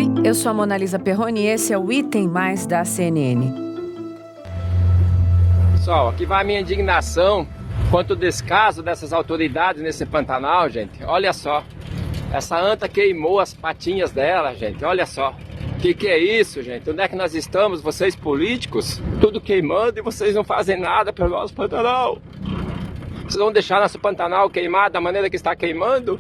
Oi, eu sou a Monalisa Perroni e esse é o Item Mais da CNN. Pessoal, aqui vai a minha indignação quanto ao descaso dessas autoridades nesse Pantanal, gente. Olha só, essa anta queimou as patinhas dela, gente, olha só. Que é isso, gente? Onde é que nós estamos, vocês políticos? Tudo queimando e vocês não fazem nada pelo nosso Pantanal. Vocês vão deixar nosso Pantanal queimado da maneira que está queimando?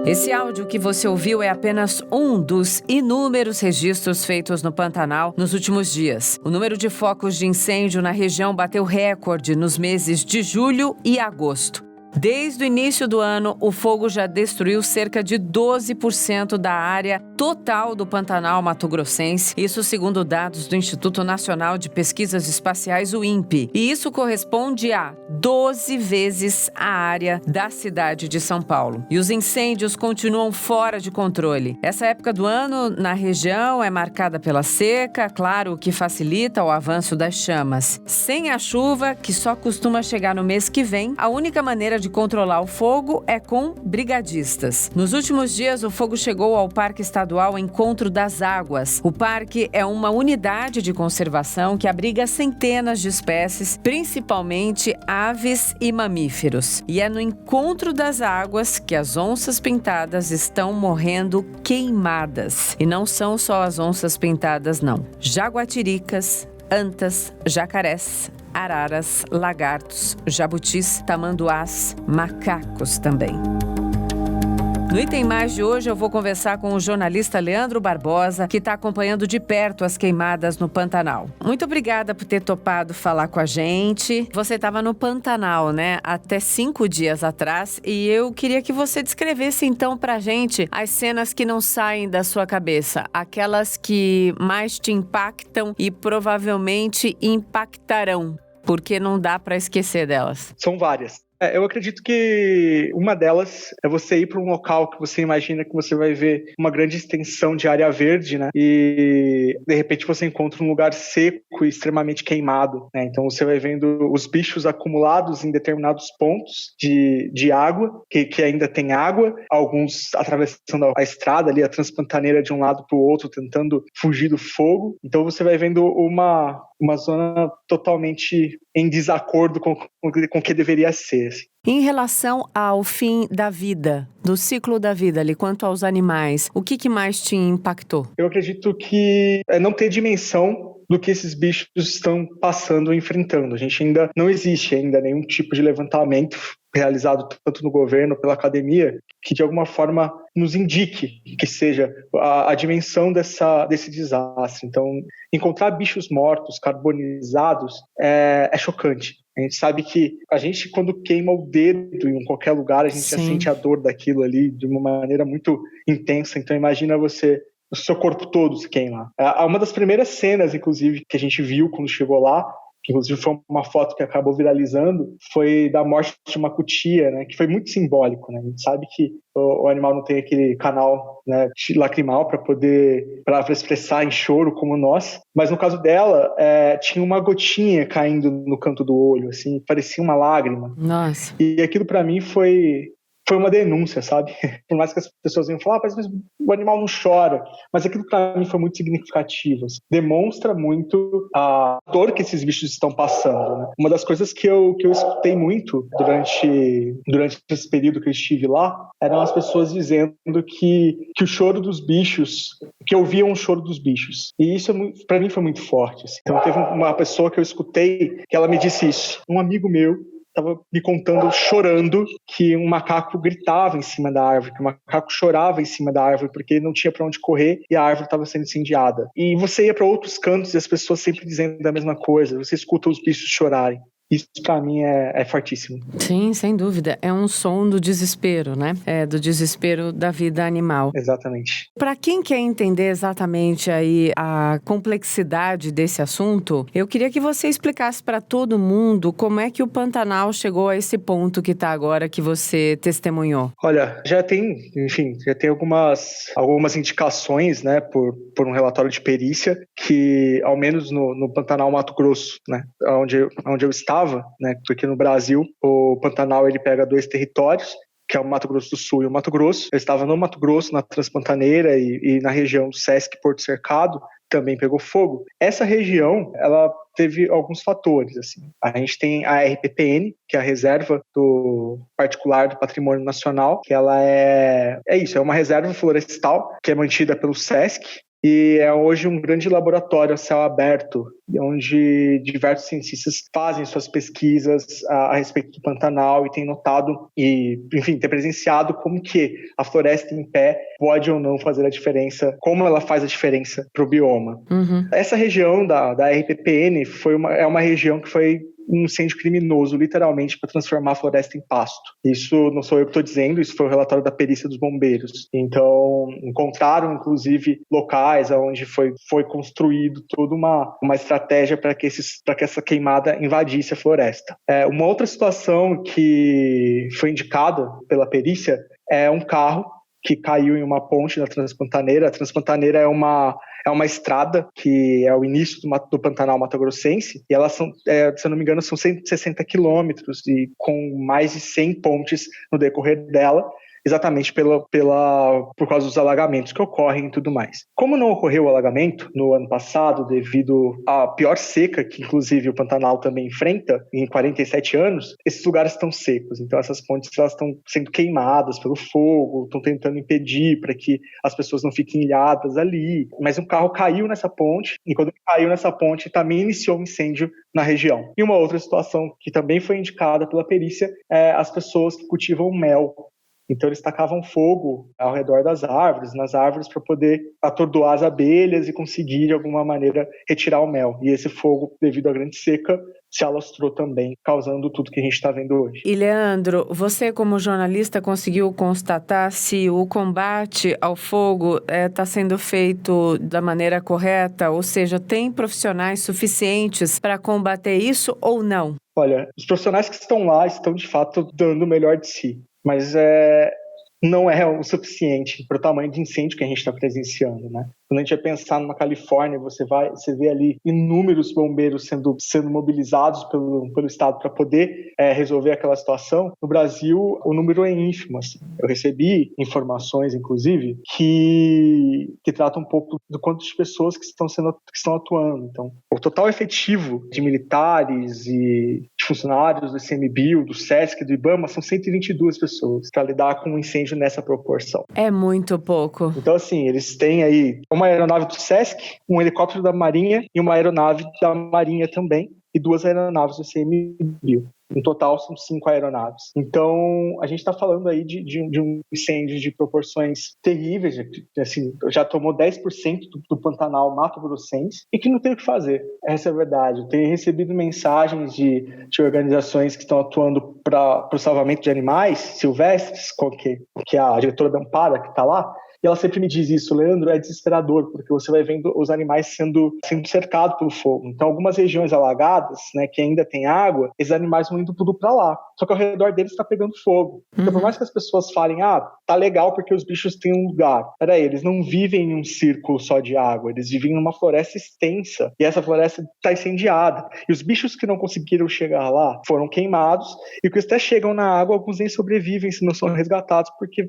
Esse áudio que você ouviu é apenas um dos inúmeros registros feitos no Pantanal nos últimos dias. O número de focos de incêndio na região bateu recorde nos meses de julho e agosto. Desde o início do ano, o fogo já destruiu cerca de 12% da área total do Pantanal mato-grossense, isso segundo dados do Instituto Nacional de Pesquisas Espaciais, o INPE. E isso corresponde a 12 vezes a área da cidade de São Paulo. E os incêndios continuam fora de controle. Essa época do ano na região é marcada pela seca, claro, o que facilita o avanço das chamas. Sem a chuva, que só costuma chegar no mês que vem, a única maneira de controlar o fogo é com brigadistas. Nos últimos dias, o fogo chegou ao Parque Estadual Encontro das Águas. O parque é uma unidade de conservação que abriga centenas de espécies, principalmente aves e mamíferos. E é no Encontro das Águas que as onças pintadas estão morrendo queimadas. E não são só as onças pintadas, não. Jaguatiricas, antas, jacarés, araras, lagartos, jabutis, tamanduás, macacos também. No Item Mais de hoje eu vou conversar com o jornalista Leandro Barbosa, que está acompanhando de perto as queimadas no Pantanal. Muito obrigada por ter topado falar com a gente. Você estava no Pantanal, né? Até 5 dias atrás. E eu queria que você descrevesse então pra gente as cenas que não saem da sua cabeça. Aquelas que mais te impactam e provavelmente impactarão, porque não dá para esquecer delas. São várias. Eu acredito que uma delas é você ir para um local que você imagina que você vai ver uma grande extensão de área verde, né? E de repente você encontra um lugar seco e extremamente queimado, né? Então você vai vendo os bichos acumulados em determinados pontos de água, que ainda tem água, alguns atravessando a estrada ali, a transpantaneira de um lado para o outro, tentando fugir do fogo. Então você vai vendo uma zona totalmente em desacordo com o que deveria ser. Assim. Em relação ao fim da vida, do ciclo da vida ali, quanto aos animais, o que mais te impactou? Eu acredito que não ter dimensão do que esses bichos estão passando e enfrentando. A gente ainda não existe nenhum tipo de levantamento realizado tanto no governo, pela academia, que de alguma forma nos indique que seja a dimensão desse desastre. Então, encontrar bichos mortos, carbonizados, é chocante. A gente sabe que a gente, quando queima o dedo em qualquer lugar, a gente já sente a dor daquilo ali de uma maneira muito intensa. Então, imagina você, o seu corpo todo se queimar. Uma das primeiras cenas, inclusive, que a gente viu quando chegou lá, que inclusive foi uma foto que acabou viralizando, foi da morte de uma cutia, né, que foi muito simbólico, né? A gente sabe que o animal não tem aquele canal, né, lacrimal para expressar em choro como nós, mas no caso dela tinha uma gotinha caindo no canto do olho, assim, parecia uma lágrima. Nossa. E aquilo para mim foi uma denúncia, sabe? Por mais que as pessoas venham falar, mas o animal não chora. Mas aquilo para mim foi muito significativo. Assim. Demonstra muito a dor que esses bichos estão passando. Né? Uma das coisas que eu escutei muito durante esse período que eu estive lá, eram as pessoas dizendo que o choro dos bichos, que ouviam o choro dos bichos. E isso para mim foi muito forte. Assim. Então teve uma pessoa que eu escutei que ela me disse isso. Um amigo meu estava me contando, chorando, que um macaco gritava em cima da árvore, que o macaco chorava em cima da árvore porque não tinha para onde correr e a árvore estava sendo incendiada. E você ia para outros cantos e as pessoas sempre dizendo a mesma coisa, você escuta os bichos chorarem. Isso pra mim é fortíssimo. Sim, sem dúvida. É um som do desespero, né? É do desespero da vida animal. Exatamente. Para quem quer entender exatamente aí a complexidade desse assunto, eu queria que você explicasse para todo mundo como é que o Pantanal chegou a esse ponto que está agora, que você testemunhou. Olha, já tem algumas indicações, né, por um relatório de perícia, que ao menos no Pantanal Mato Grosso, né, onde eu estava, né, porque no Brasil o Pantanal ele pega 2 territórios que é o Mato Grosso do Sul e o Mato Grosso. Eu estava no Mato Grosso, na Transpantaneira e na região do Sesc Porto Cercado, também pegou fogo. Essa região, ela teve alguns fatores, assim. A gente tem a RPPN, que é a Reserva do Particular do Patrimônio Nacional, que ela é uma reserva florestal que é mantida pelo Sesc, e é hoje um grande laboratório a céu aberto, onde diversos cientistas fazem suas pesquisas a respeito do Pantanal e têm notado e, enfim, tem presenciado como que a floresta em pé pode ou não fazer a diferença, como ela faz a diferença para o bioma. Uhum. Essa região da RPPN é uma região que foi um incêndio criminoso, literalmente, para transformar a floresta em pasto. Isso não sou eu que estou dizendo, isso foi o relatório da perícia dos bombeiros. Então, encontraram, inclusive, locais onde foi construído toda uma estratégia para que essa queimada invadisse a floresta. Uma outra situação que foi indicada pela perícia é um carro que caiu em uma ponte na Transpantaneira. A Transpantaneira é uma estrada que é o início do Pantanal Mato-Grossense, e elas são, se eu não me engano, são 160 quilômetros e com mais de 100 pontes no decorrer dela, exatamente por causa dos alagamentos que ocorrem e tudo mais. Como não ocorreu o alagamento no ano passado, devido à pior seca que, inclusive, o Pantanal também enfrenta em 47 anos, esses lugares estão secos. Então, essas pontes elas estão sendo queimadas pelo fogo, estão tentando impedir para que as pessoas não fiquem ilhadas ali. Mas um carro caiu nessa ponte, e quando ele caiu nessa ponte, também iniciou um incêndio na região. E uma outra situação que também foi indicada pela perícia é as pessoas que cultivam mel. Então eles tacavam fogo ao redor das árvores, nas árvores, para poder atordoar as abelhas e conseguir de alguma maneira retirar o mel. E esse fogo, devido à grande seca, se alastrou também, causando tudo que a gente está vendo hoje. E Leandro, você como jornalista conseguiu constatar se o combate ao fogo está sendo feito da maneira correta? Ou seja, tem profissionais suficientes para combater isso ou não? Olha, os profissionais que estão lá estão de fato dando o melhor de si. Mas não é o suficiente para o tamanho de incêndio que a gente está presenciando, né? Quando a gente vai pensar numa Califórnia, você vê ali inúmeros bombeiros sendo mobilizados pelo Estado para poder resolver aquela situação. No Brasil, o número é ínfimo. Assim. Eu recebi informações, inclusive, que tratam um pouco do quanto de pessoas que estão atuando. Então, o total efetivo de militares e de funcionários do ICMBio, do SESC, do IBAMA, são 122 pessoas para lidar com um incêndio nessa proporção. É muito pouco. Então, assim, eles têm aí uma aeronave do SESC, um helicóptero da Marinha e uma aeronave da Marinha também, e 2 aeronaves do ICMBio. No total, são 5 aeronaves. Então, a gente está falando aí de um incêndio de proporções terríveis, assim, já tomou 10% do Pantanal Mato-Grossense, e que não tem o que fazer. Essa é a verdade. Eu tenho recebido mensagens de organizações que estão atuando para o salvamento de animais silvestres, que é a diretora da Ampara, que está lá, e ela sempre me diz isso, Leandro, é desesperador, porque você vai vendo os animais sendo cercados pelo fogo. Então, algumas regiões alagadas, né, que ainda tem água, esses animais vão indo tudo para lá. Só que ao redor deles está pegando fogo. Então, por mais que as pessoas falem, tá legal porque os bichos têm um lugar. Peraí, eles não vivem em um círculo só de água, eles vivem numa floresta extensa. E essa floresta está incendiada. E os bichos que não conseguiram chegar lá foram queimados. E que até chegam na água, alguns nem sobrevivem se não são resgatados, porque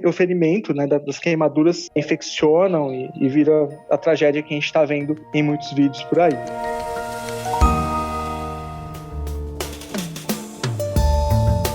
o ferimento, né, das queimaduras infeccionam e vira a tragédia que a gente está vendo em muitos vídeos por aí.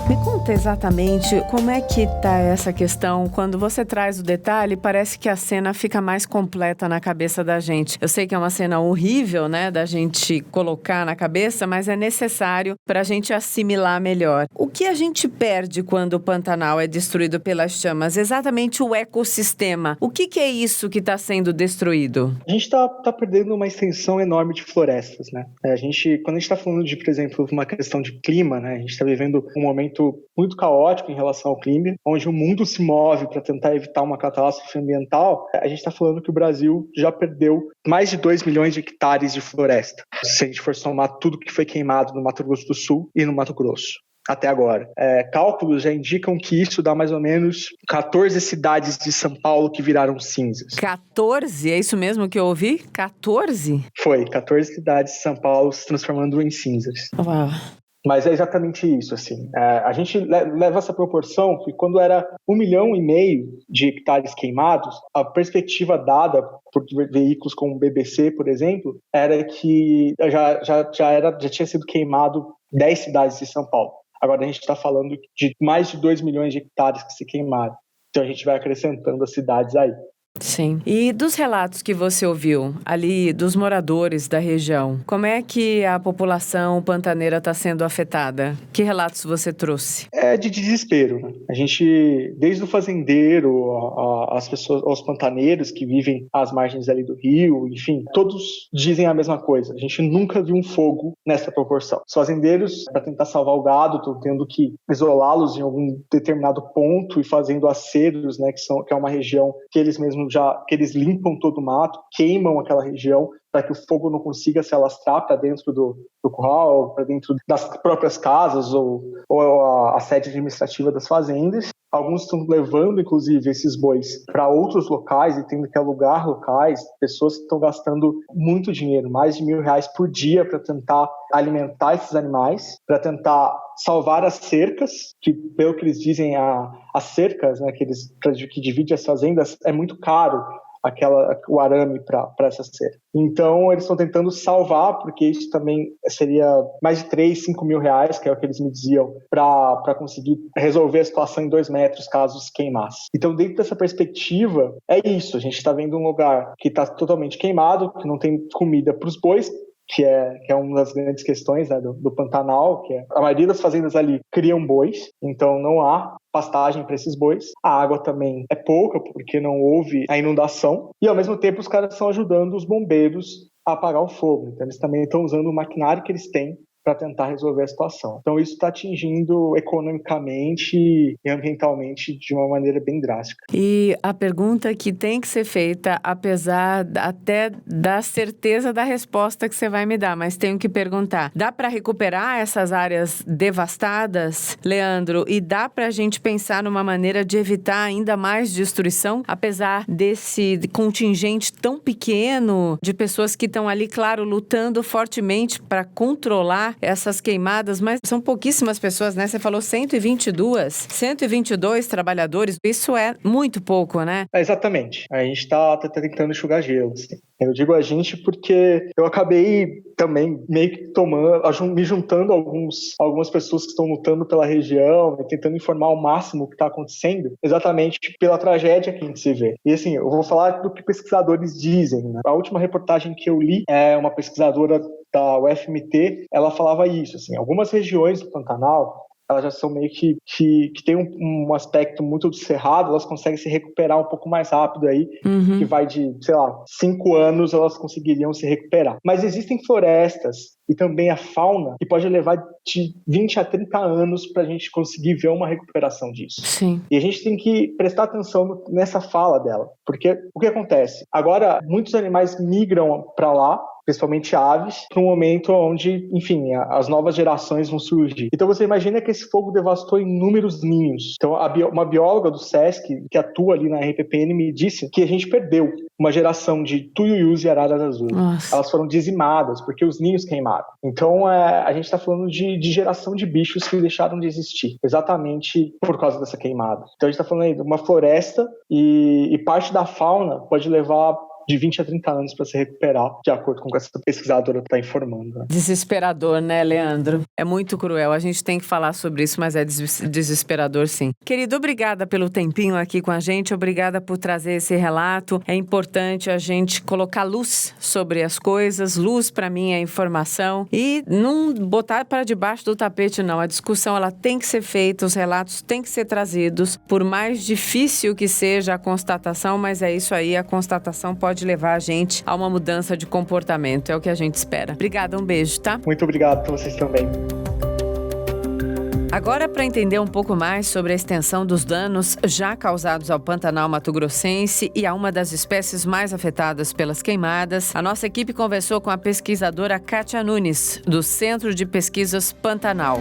Me conta exatamente como é que tá essa questão. Quando você traz o detalhe, parece que a cena fica mais completa na cabeça da gente. Eu sei que é uma cena horrível, né, da gente colocar na cabeça, mas é necessário para a gente assimilar melhor. O que a gente perde quando o Pantanal é destruído pelas chamas? Exatamente o ecossistema. O que é isso que está sendo destruído? A gente tá perdendo uma extensão enorme de florestas, né? Quando a gente está falando de, por exemplo, uma questão de clima, né? A gente está vivendo um momento muito caótico em relação ao clima, onde o mundo se move para tentar evitar uma catástrofe ambiental. A gente está falando que o Brasil já perdeu mais de 2 milhões de hectares de floresta, se a gente for somar tudo que foi queimado no Mato Grosso do Sul e no Mato Grosso. Até agora. Cálculos já indicam que isso dá mais ou menos 14 cidades de São Paulo que viraram cinzas. 14? É isso mesmo que eu ouvi? 14? Foi, 14 cidades de São Paulo se transformando em cinzas. Uau. Mas é exatamente isso, assim. A gente leva essa proporção que quando era 1,5 milhão de hectares queimados, a perspectiva dada por veículos como o BBC, por exemplo, era que já tinha sido queimado 10 cidades de São Paulo. Agora a gente está falando de mais de 2 milhões de hectares que se queimaram. Então a gente vai acrescentando as cidades aí. Sim. E dos relatos que você ouviu ali dos moradores da região, como é que a população pantaneira está sendo afetada? Que relatos você trouxe? É de desespero, né? A gente, desde o fazendeiro, as pessoas, aos pantaneiros que vivem às margens ali do rio, enfim, todos dizem a mesma coisa. A gente nunca viu um fogo nessa proporção. Os fazendeiros, para tentar salvar o gado, estão tendo que isolá-los em algum determinado ponto e fazendo aceros, né, que é uma região que eles mesmos que eles limpam todo o mato, queimam aquela região para que o fogo não consiga se alastrar para dentro do curral, para dentro das próprias casas ou a sede administrativa das fazendas. Alguns estão levando, inclusive, esses bois para outros locais e tendo que alugar locais. Pessoas que estão gastando muito dinheiro, mais de R$1.000 por dia para tentar alimentar esses animais, para tentar salvar as cercas, que, pelo que eles dizem, as cercas, né, que divide as fazendas, é muito caro o arame para essa cerca. Então, eles estão tentando salvar, porque isso também seria mais de R$3.000, R$5.000, que é o que eles me diziam, para conseguir resolver a situação em 2 metros, caso se queimasse. Então, dentro dessa perspectiva, é isso. A gente está vendo um lugar que está totalmente queimado, que não tem comida para os bois, que é uma das grandes questões, né, do Pantanal, que a maioria das fazendas ali criam bois, então não há pastagem para esses bois. A água também é pouca, porque não houve a inundação, e ao mesmo tempo os caras estão ajudando os bombeiros a apagar o fogo. Então eles também estão usando o maquinário que eles têm para tentar resolver a situação. Então isso está atingindo economicamente e ambientalmente de uma maneira bem drástica. E a pergunta que tem que ser feita, apesar até da certeza da resposta que você vai me dar, mas tenho que perguntar, dá para recuperar essas áreas devastadas, Leandro? E dá para a gente pensar numa maneira de evitar ainda mais destruição, apesar desse contingente tão pequeno de pessoas que estão ali, claro, lutando fortemente para controlar essas queimadas, mas são pouquíssimas pessoas, né? Você falou 122 trabalhadores, isso é muito pouco, né? Exatamente. A gente está tentando enxugar gelo, assim. Eu digo a gente porque eu acabei também meio que me juntando a algumas pessoas que estão lutando pela região, tentando informar ao máximo o que está acontecendo, exatamente pela tragédia que a gente se vê. E assim, eu vou falar do que pesquisadores dizem, né? A última reportagem que eu li é uma pesquisadora da UFMT, ela falava isso, assim, algumas regiões do Pantanal, elas já são meio que tem um aspecto muito do cerrado, elas conseguem se recuperar um pouco mais rápido aí, que vai de, 5 anos elas conseguiriam se recuperar. Mas existem florestas e também a fauna que pode levar de 20 a 30 anos para a gente conseguir ver uma recuperação disso. Sim. E a gente tem que prestar atenção nessa fala dela, porque o que acontece? Agora, muitos animais migram para lá, principalmente aves, para um momento onde, enfim, as novas gerações vão surgir. Então você imagina que esse fogo devastou inúmeros ninhos. Então uma bióloga do SESC, que atua ali na RPPN, me disse que a gente perdeu uma geração de tuiuius e araras azuis. Nossa. Elas foram dizimadas porque os ninhos queimaram. Então a gente está falando de geração de bichos que deixaram de existir, exatamente por causa dessa queimada. Então a gente está falando aí de uma floresta e parte da fauna pode levar de 20 a 30 anos para se recuperar, de acordo com o que essa pesquisadora está informando. Né? Desesperador, né, Leandro? É muito cruel. A gente tem que falar sobre isso, mas é desesperador, sim. Querido, obrigada pelo tempinho aqui com a gente. Obrigada por trazer esse relato. É importante a gente colocar luz sobre as coisas. Luz, para mim, é informação. E não botar para debaixo do tapete, não. A discussão, ela tem que ser feita, os relatos têm que ser trazidos. Por mais difícil que seja a constatação, mas é isso aí, a constatação pode levar a gente a uma mudança de comportamento. É o que a gente espera. Obrigada, um beijo, tá? Muito obrigado para vocês também. Agora, para entender um pouco mais sobre a extensão dos danos já causados ao Pantanal mato-grossense e a uma das espécies mais afetadas pelas queimadas, a nossa equipe conversou com a pesquisadora Kátia Nunes, do Centro de Pesquisas Pantanal.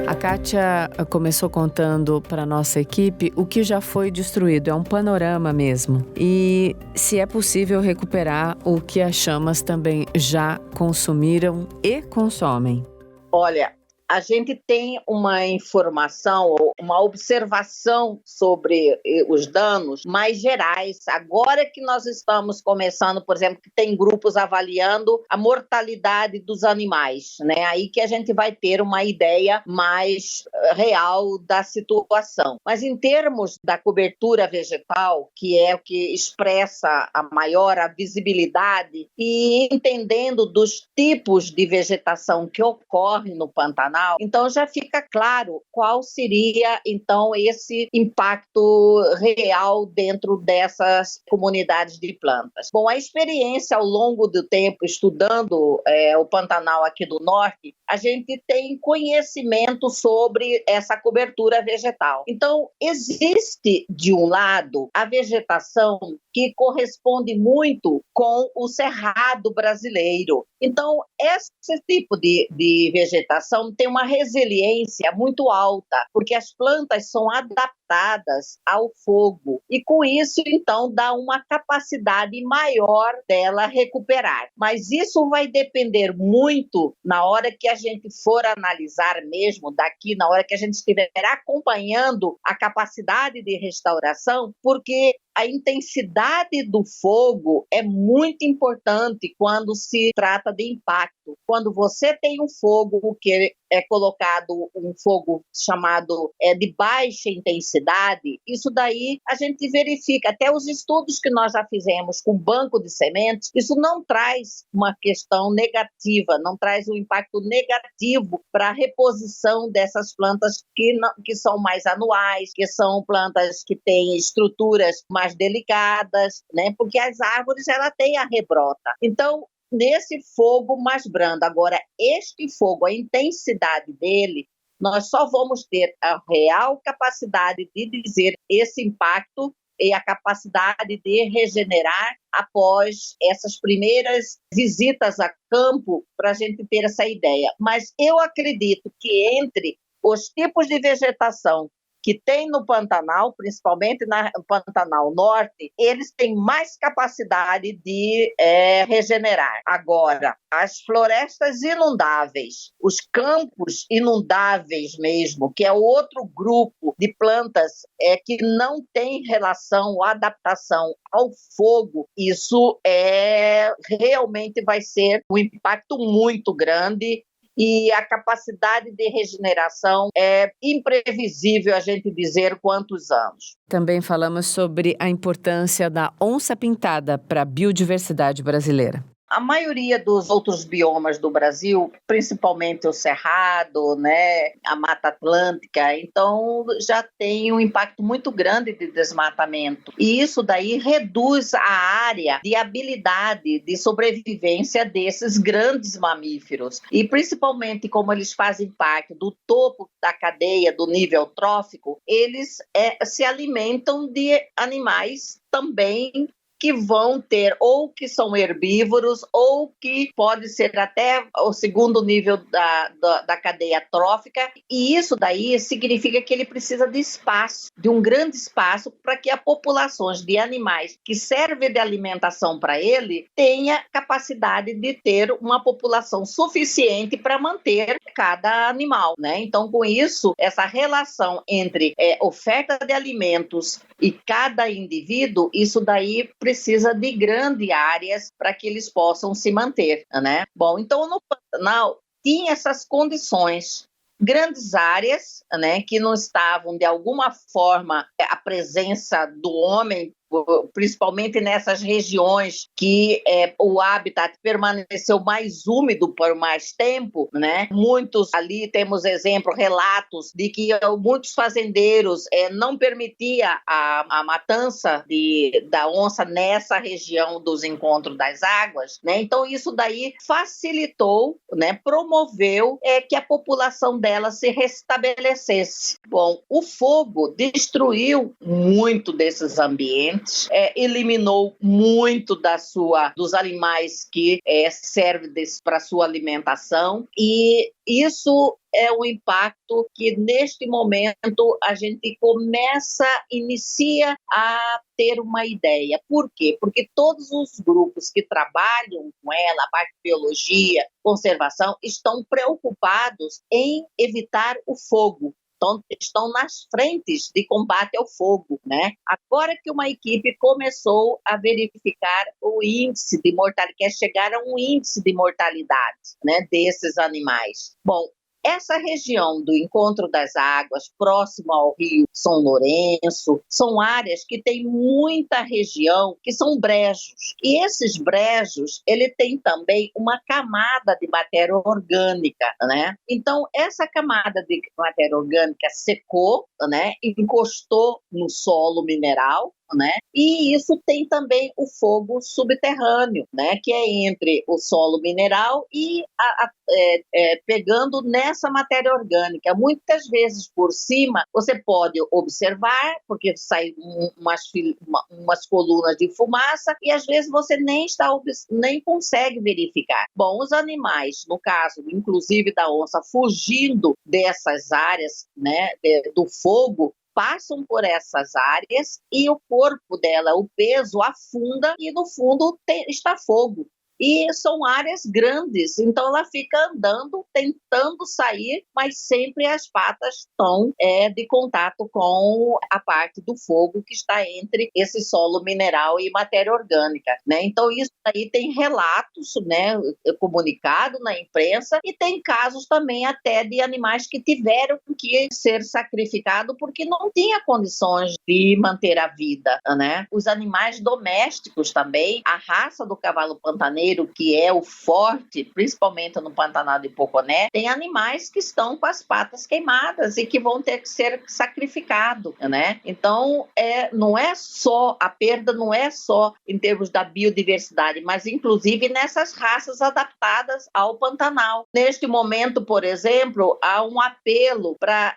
A Kátia começou contando para a nossa equipe o que já foi destruído, é um panorama mesmo. E se é possível recuperar o que as chamas também já consumiram e consomem. Olha, a gente tem uma informação, uma observação sobre os danos mais gerais. Agora que nós estamos começando, por exemplo, que tem grupos avaliando a mortalidade dos animais, né? Aí que a gente vai ter uma ideia mais real da situação. Mas em termos da cobertura vegetal, que é o que expressa a maior visibilidade, e entendendo dos tipos de vegetação que ocorrem no Pantanal, então já fica claro qual seria então esse impacto real dentro dessas comunidades de plantas. Bom, a experiência ao longo do tempo estudando o Pantanal aqui do Norte, a gente tem conhecimento sobre essa cobertura vegetal. Então existe de um lado a vegetação que corresponde muito com o cerrado brasileiro. Então, esse tipo de vegetação tem uma resiliência muito alta, porque as plantas são adaptadas ao fogo e com isso, então, dá uma capacidade maior dela recuperar. Mas isso vai depender muito na hora que a gente for analisar mesmo daqui, na hora que a gente estiver acompanhando a capacidade de restauração, porque a intensidade do fogo é muito importante quando se trata de impacto. Quando você tem um fogo que é colocado um fogo chamado de baixa intensidade, isso daí a gente verifica, até os estudos que nós já fizemos com banco de sementes, isso não traz uma questão negativa, não traz um impacto negativo para a reposição dessas plantas que são mais anuais, que são plantas que têm estruturas mais delicadas, né? Porque as árvores ela têm a rebrota. Então, nesse fogo mais brando. Agora, este fogo, a intensidade dele, nós só vamos ter a real capacidade de dizer esse impacto e a capacidade de regenerar após essas primeiras visitas a campo para a gente ter essa ideia. Mas eu acredito que entre os tipos de vegetação que tem no Pantanal, principalmente no Pantanal Norte, eles têm mais capacidade de regenerar. Agora, as florestas inundáveis, os campos inundáveis mesmo, que é outro grupo de plantas que não tem relação ou adaptação ao fogo, isso realmente vai ser um impacto muito grande. E a capacidade de regeneração é imprevisível a gente dizer quantos anos. Também falamos sobre a importância da onça-pintada para a biodiversidade brasileira. A maioria dos outros biomas do Brasil, principalmente o Cerrado, né, a Mata Atlântica, então já tem um impacto muito grande de desmatamento. E isso daí reduz a área de habilidade de sobrevivência desses grandes mamíferos. E principalmente como eles fazem parte do topo da cadeia do nível trófico, eles se alimentam de animais também que vão ter ou que são herbívoros ou que pode ser até o segundo nível da cadeia trófica, e isso daí significa que ele precisa de espaço, de um grande espaço para que as populações de animais que servem de alimentação para ele tenha capacidade de ter uma população suficiente para manter cada animal, né? Então, com isso, essa relação entre oferta de alimentos e cada indivíduo, isso daí precisa de grandes áreas para que eles possam se manter, né? Bom, então no Pantanal tinha essas condições, grandes áreas, né, que não estavam de alguma forma a presença do homem, principalmente nessas regiões que o habitat permaneceu mais úmido por mais tempo, né? Muitos ali temos relatos de que muitos fazendeiros não permitia a matança da onça nessa região dos encontros das águas, né? Então isso daí facilitou, né? Promoveu que a população dela se restabelecesse. Bom, o fogo destruiu muito desses ambientes. sementes, eliminou muito dos animais que servem para sua alimentação, e isso é um impacto que neste momento a gente inicia a ter uma ideia. Por quê? Porque todos os grupos que trabalham com ela, a parte de biologia, conservação, estão preocupados em evitar o fogo. Então, estão nas frentes de combate ao fogo, né? Agora que uma equipe começou a verificar o índice de mortalidade, quer chegar a um índice de mortalidade, né, desses animais. Bom, essa região do Encontro das Águas, próximo ao Rio São Lourenço, são áreas que tem muita região que são brejos. E esses brejos, ele tem também uma camada de matéria orgânica, né? Então, essa camada de matéria orgânica secou, né? E encostou no solo mineral, né? E isso tem também o fogo subterrâneo, né? Que é entre o solo mineral e pegando nessa matéria orgânica. Muitas vezes por cima você pode observar, porque saem umas colunas de fumaça, e às vezes você nem consegue verificar. Bom, os animais, no caso, inclusive da onça, fugindo dessas áreas, né, do fogo, passam por essas áreas e o corpo dela, o peso, afunda e no fundo está fogo. E são áreas grandes, então ela fica andando, tentando sair, mas sempre as patas estão de contato com a parte do fogo que está entre esse solo mineral e matéria orgânica, né? Então isso aí tem relatos, né, comunicado na imprensa, e tem casos também até de animais que tiveram que ser sacrificados porque não tinha condições de manter a vida, né? Os animais domésticos também, a raça do cavalo pantaneiro, que é o forte, principalmente no Pantanal de Poconé, tem animais que estão com as patas queimadas e que vão ter que ser sacrificados, né? Então, a perda não é só em termos da biodiversidade, mas inclusive nessas raças adaptadas ao Pantanal. Neste momento, por exemplo, há um apelo para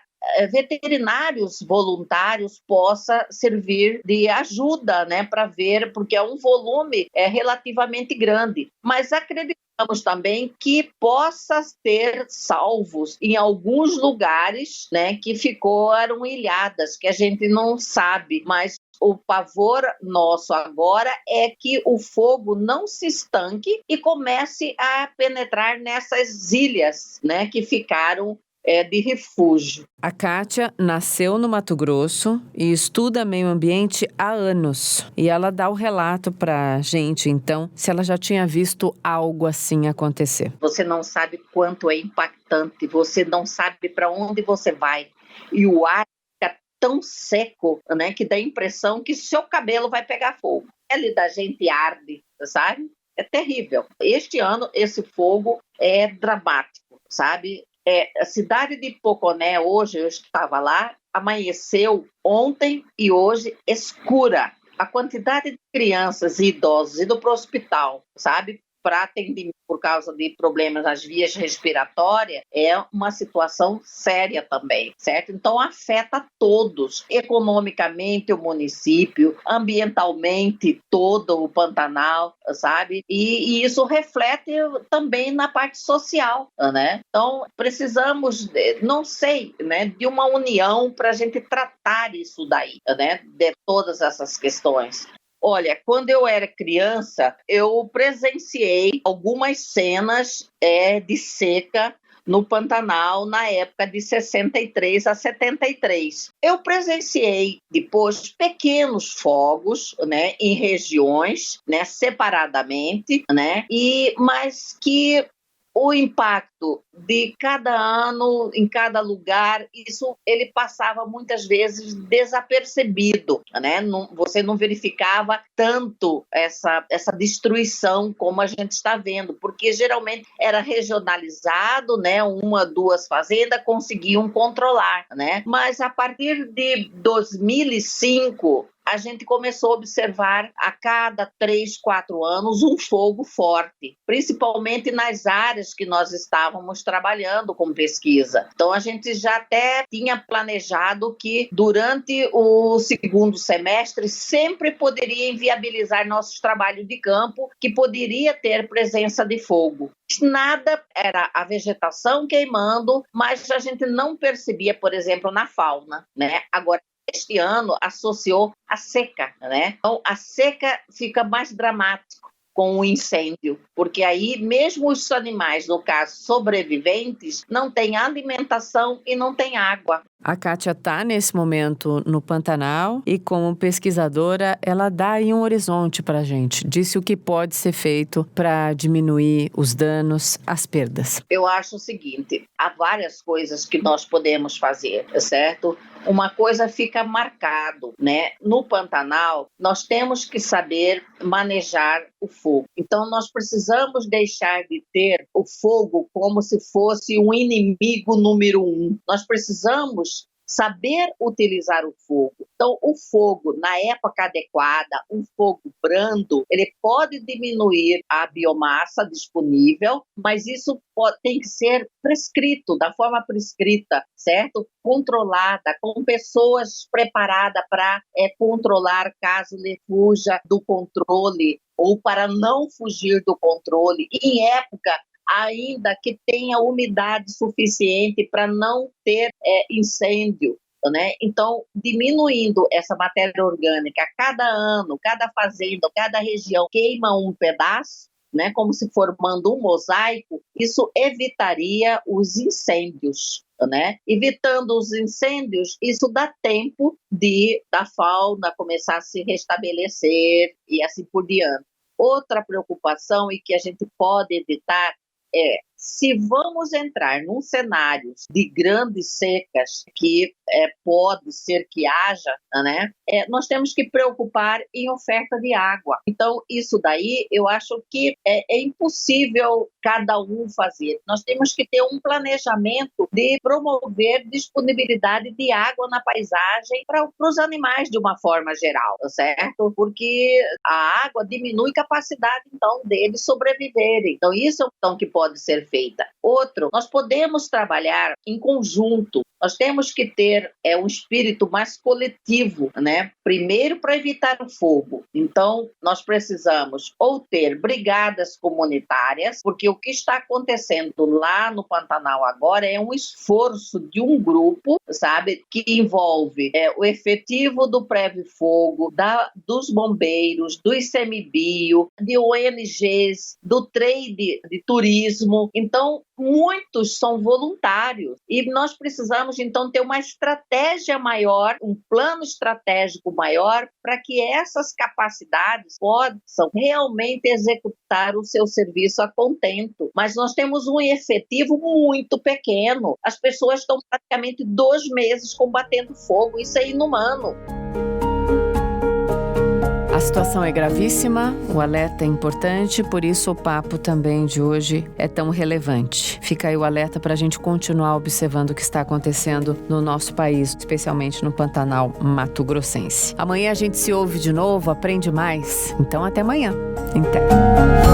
veterinários voluntários possa servir de ajuda, né, para ver, porque é um volume relativamente grande, mas acreditamos também que possa ter salvos em alguns lugares, né, que ficaram ilhadas, que a gente não sabe, mas o pavor nosso agora é que o fogo não se estanque e comece a penetrar nessas ilhas, né, que ficaram de refúgio. A Kátia nasceu no Mato Grosso e estuda meio ambiente há anos. E ela dá o relato pra gente, então, se ela já tinha visto algo assim acontecer. Você não sabe quanto é impactante, você não sabe para onde você vai. E o ar fica tão seco, né, que dá a impressão que seu cabelo vai pegar fogo. A pele da gente arde, sabe? É terrível. Este ano, esse fogo é dramático, sabe? A cidade de Poconé, hoje, eu estava lá, amanheceu ontem e hoje escura. A quantidade de crianças e idosos indo para o hospital, sabe, para atendimento por causa de problemas nas vias respiratórias, é uma situação séria também, certo? Então afeta todos, economicamente o município, ambientalmente todo o Pantanal, sabe? E isso reflete também na parte social, né? Então precisamos, não sei, né, de uma união para a gente tratar isso daí, né, de todas essas questões. Olha, quando eu era criança, eu presenciei algumas cenas de seca no Pantanal na época de 63 a 73. Eu presenciei depois pequenos fogos, né, em regiões, né, separadamente, né, mas que o impacto de cada ano, em cada lugar, isso ele passava muitas vezes desapercebido, né? Você não verificava tanto essa destruição como a gente está vendo, porque geralmente era regionalizado, né? 1, 2 fazendas conseguiam controlar, né? Mas a partir de 2005 a gente começou a observar a cada 3, 4 anos um fogo forte, principalmente nas áreas que nós estávamos trabalhando com pesquisa. Então, a gente já até tinha planejado que durante o segundo semestre sempre poderia inviabilizar nossos trabalhos de campo, que poderia ter presença de fogo. Nada, era a vegetação queimando, mas a gente não percebia, por exemplo, na fauna, né? Agora, este ano associou a seca, né? Então, a seca fica mais dramático com o incêndio, porque aí mesmo os animais, no caso sobreviventes, não têm alimentação e não têm água. A Kátia está nesse momento no Pantanal e, como pesquisadora, ela dá aí um horizonte para a gente. Disse o que pode ser feito para diminuir os danos, as perdas. Eu acho o seguinte, há várias coisas que nós podemos fazer, certo? Uma coisa fica marcado, né? No Pantanal, nós temos que saber manejar o fogo. Então, nós precisamos deixar de ter o fogo como se fosse um inimigo número 1. Nós precisamos saber utilizar o fogo. Então, o fogo, na época adequada, um fogo brando, ele pode diminuir a biomassa disponível, mas isso tem que ser prescrito, da forma prescrita, certo? Controlada, com pessoas preparadas para controlar caso ele fuja do controle ou para não fugir do controle. E em época ainda que tenha umidade suficiente para não ter incêndio, né? Então, diminuindo essa matéria orgânica, cada ano, cada fazenda, cada região queima um pedaço, né? Como se formando um mosaico, isso evitaria os incêndios, né? Evitando os incêndios, isso dá tempo da fauna começar a se restabelecer e assim por diante. Outra preocupação e que a gente pode evitar se vamos entrar num cenário de grandes secas, que pode ser que haja, né? Nós temos que preocupar em oferta de água. Então, isso daí eu acho que é impossível cada um fazer. Nós temos que ter um planejamento de promover disponibilidade de água na paisagem para os animais de uma forma geral, certo? Porque a água diminui a capacidade, então, deles sobreviverem. Então, isso é uma questão que pode ser feita. Outro, nós podemos trabalhar em conjunto. Nós temos que ter um espírito mais coletivo, né? Primeiro, para evitar o fogo. Então, nós precisamos ou ter brigadas comunitárias, porque o que está acontecendo lá no Pantanal agora é um esforço de um grupo, sabe? Que envolve o efetivo do prévio fogo, dos bombeiros, do ICMBio, de ONGs, do trade de turismo. Então, muitos são voluntários e nós precisamos, então, ter uma estratégia maior, um plano estratégico maior para que essas capacidades possam realmente executar o seu serviço a contento. Mas nós temos um efetivo muito pequeno. As pessoas estão praticamente 2 meses combatendo fogo. Isso é inumano. A situação é gravíssima, o alerta é importante, por isso o papo também de hoje é tão relevante. Fica aí o alerta para a gente continuar observando o que está acontecendo no nosso país, especialmente no Pantanal mato-grossense. Amanhã a gente se ouve de novo, aprende mais. Então até amanhã. Até.